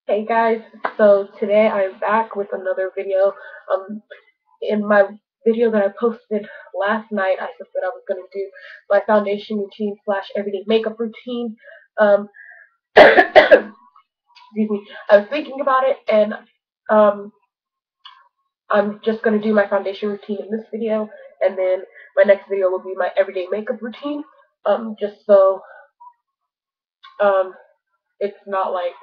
Hey guys, so today I'm back with another video. In my video that I posted last night, I said that I was going to do my foundation routine slash everyday makeup routine. Um, excuse me. I was thinking about it, and um, I'm just going to do my foundation routine in this video, and then my next video will be my everyday makeup routine. Just so um, it's not like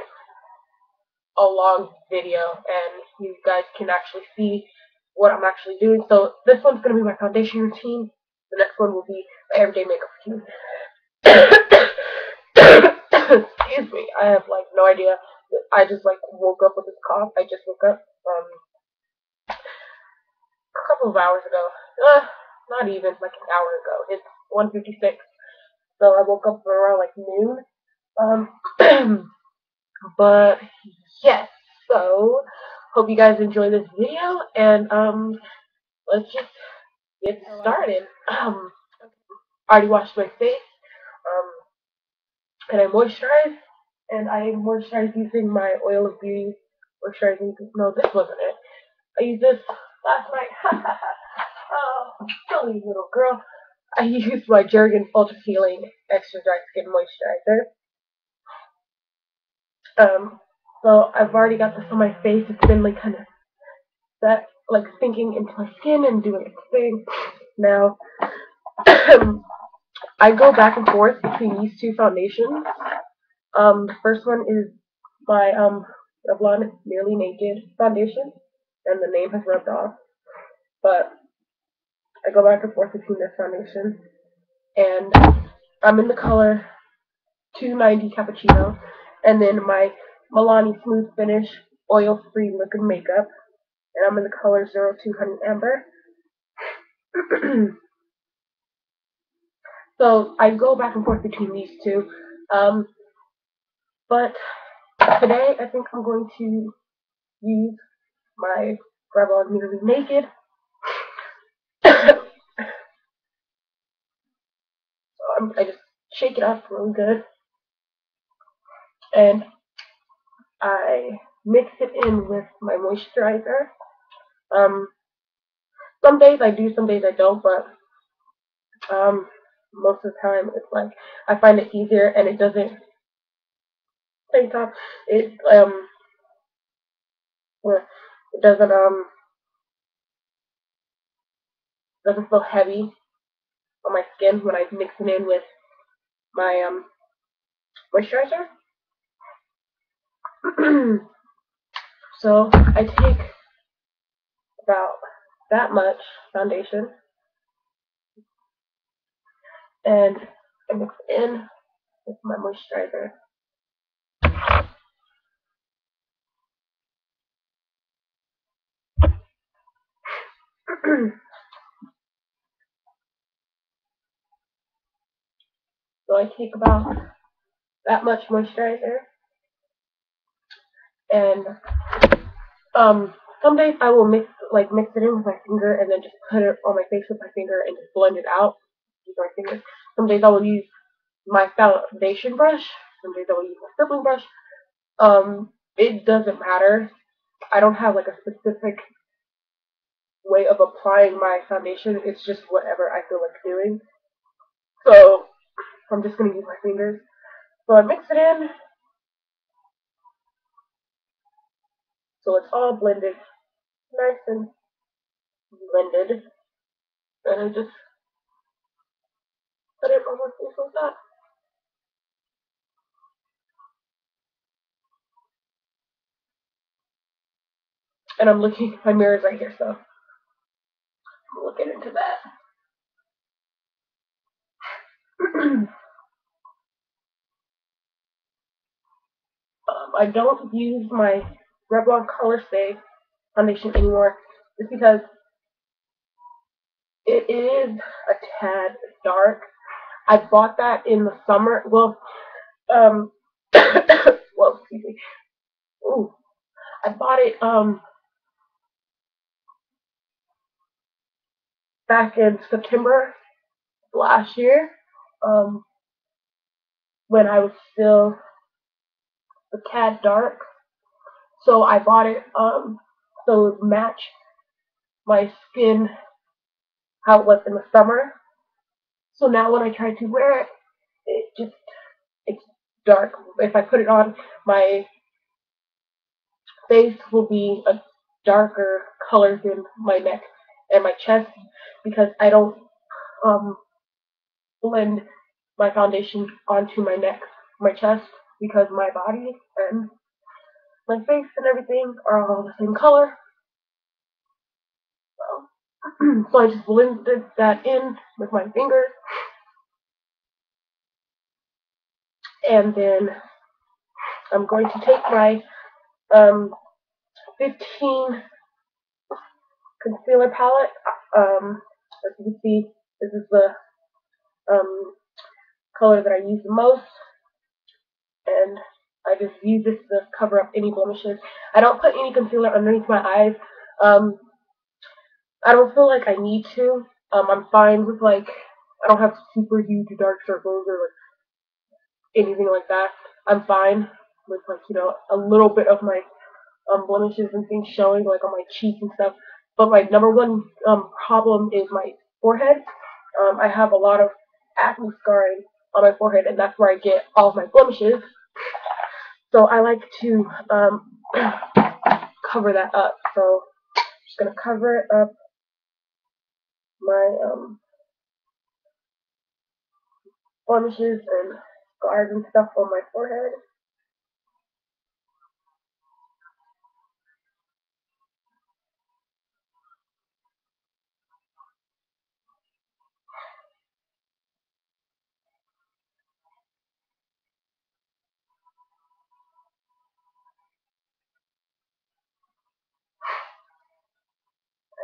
a long video and you guys can actually see what I'm actually doing. So this one's going to be my foundation routine. The next one will be my everyday makeup routine. Excuse me, I have like no idea. I just like woke up with this cough. I just woke up a couple of hours ago. Not even like an hour ago. It's 1:56. So I woke up around like noon. Um, but yes. So hope you guys enjoy this video, and let's just get started. I already washed my face, um, and I moisturized, and I moisturized using my Oil of Beauty moisturizing. No, this wasn't it. I used this last night. Oh, silly little girl. I used my Jergens Ultra Healing Extra Dry Skin Moisturizer. So I've already got this on my face. It's been like kind of set, like sinking into my skin and doing its thing. Now, I go back and forth between these two foundations. The first one is my Revlon Nearly Naked foundation, and the name has rubbed off. But I go back and forth between this foundation, and I'm in the color 290 Cappuccino, and then my Milani Smooth Finish Oil Free Liquid Makeup, and I'm in the color 02 Honey Amber. So I go back and forth between these two. But today I think I'm going to use my Revlon Nearly Naked. I just shake it up really good, and I mix it in with my moisturizer. Um, some days I do, some days I don't, but most of the time it's like I find it easier, and it doesn't same time it well, it doesn't feel heavy on my skin when I mix it in with my moisturizer. So I take about that much foundation and I mix it in with my moisturizer. So I take about that much moisturizer, and some days I will mix it in with my finger and then just put it on my face with my finger and just blend it out with my fingers. Some days I will use my foundation brush. Some days I will use my stippling brush. It doesn't matter. I don't have like a specific way of applying my foundation. It's just whatever I feel like doing. So I'm just gonna use my fingers. So I mix it in so it's all blended, nice and blended, and I just put it on my face like that. And I'm looking, my mirror's right here, so I'm looking into that. I don't use my Revlon Colorstay foundation anymore just because it is a tad dark. I bought that in the summer. Well, well, excuse me. Ooh, I bought it back in September last year, um, when I was still a tad dark. So I bought it so it would match my skin how it was in the summer. So now when I try to wear it, it's dark. If I put it on, my face will be a darker color than my neck and my chest because I don't um blend my foundation onto my neck, my chest, because my body and my face and everything are all the same color. So I just blended that in with my fingers, and then I'm going to take my 15 concealer palette. As you can see, this is the um, color that I use the most, and I just use this to cover up any blemishes. I don't put any concealer underneath my eyes. Um, I don't feel like I need to. I'm fine with, like, I don't have super huge dark circles or like anything like that. I'm fine with, like, a little bit of my blemishes and things showing, like on my cheek and stuff. But my number one problem is my forehead. I have a lot of acne scarring on my forehead, and that's where I get all of my blemishes. So I like to cover that up. So I'm just gonna cover up my blemishes and scars and stuff on my forehead.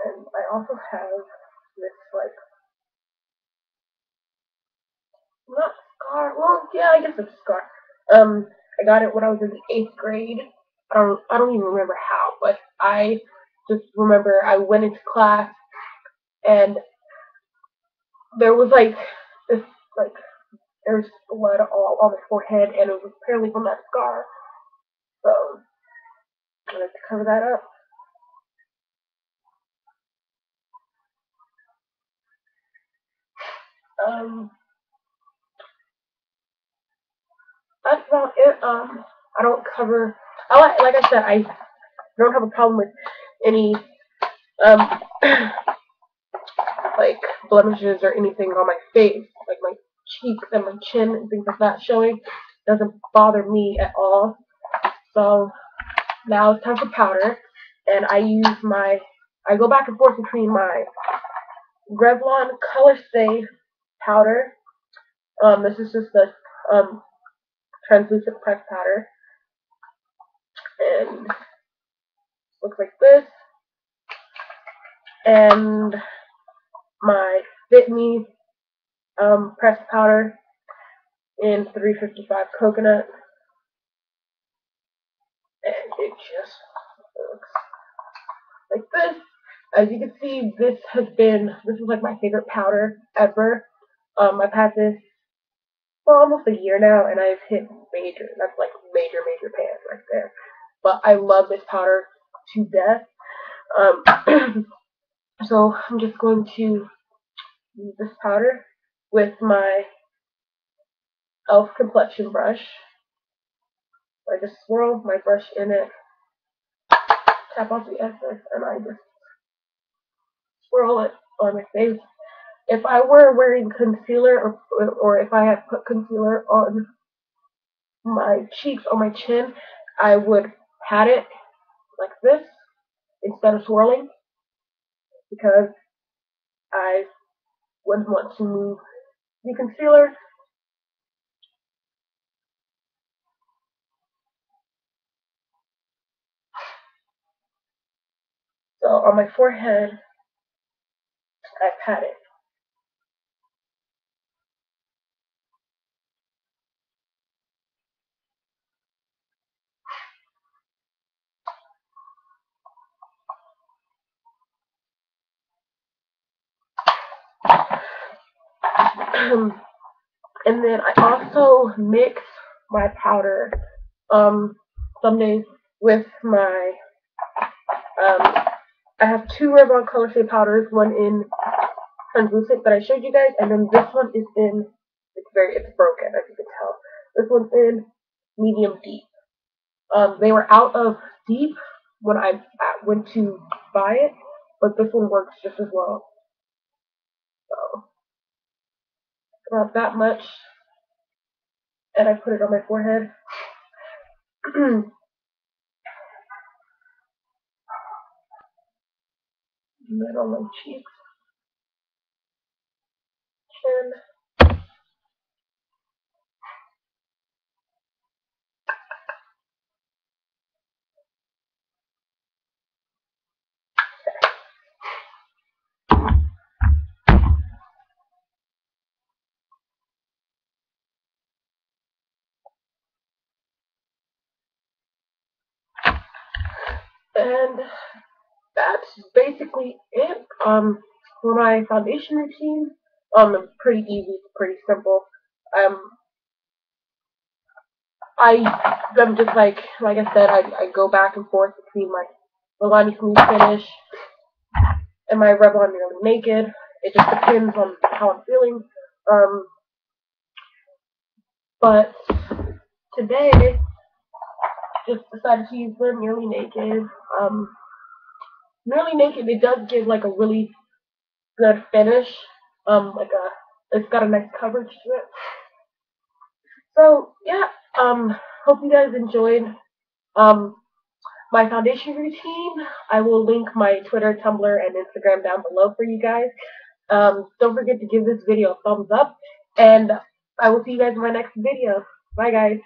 And I also have this, like, not scar. Well, yeah, I guess it's a scar. I got it when I was in the 8th grade. I don't even remember how, but I just remember I went into class and there was like this, like, there was blood all on my forehead, and it was apparently from that scar. So I like to cover that up. Um, that's about it. I don't cover. Like I said, I don't have a problem with any um like blemishes or anything on my face, like my cheeks and my chin and things like that showing. Doesn't bother me at all. So now it's time for powder, and I go back and forth between my Revlon Colorstay powder. This is just a translucent pressed powder, and looks like this. And my Fit Me pressed powder in 355 coconut, and it just looks like this. As you can see, this is like my favorite powder ever. I've had this for almost a year now, and I've hit major. That's like major pants right there. But I love this powder to death. So I'm just going to use this powder with my e.l.f. complexion brush. I just swirl my brush in it, tap off the excess, and I just swirl it on my face. If I were wearing concealer, or if I had put concealer on my cheeks or my chin, I would pat it like this instead of swirling, because I wouldn't want to move the concealer. So on my forehead, I pat it. And then I also mix my powder. Some days with my, I have two Revlon Colorstay powders, one in translucent that I showed you guys, and then this one is in, it's broken, as you can tell. This one's in medium deep. They were out of deep when I went to buy it, but this one works just as well. So, about that much, and I put it on my forehead. And then on my cheeks, chin. And that's basically it. For my foundation routine, it's pretty easy, pretty simple. I'm just like I said, I go back and forth between my Maybelline Smooth Finish and my Revlon Nearly Naked. It just depends on how I'm feeling. But today, just decided to use the Nearly Naked. Nearly Naked, it does give like a really good finish. It's got a nice coverage to it. So yeah, hope you guys enjoyed my foundation routine. I will link my Twitter, Tumblr, and Instagram down below for you guys. Don't forget to give this video a thumbs up, and I will see you guys in my next video. Bye guys.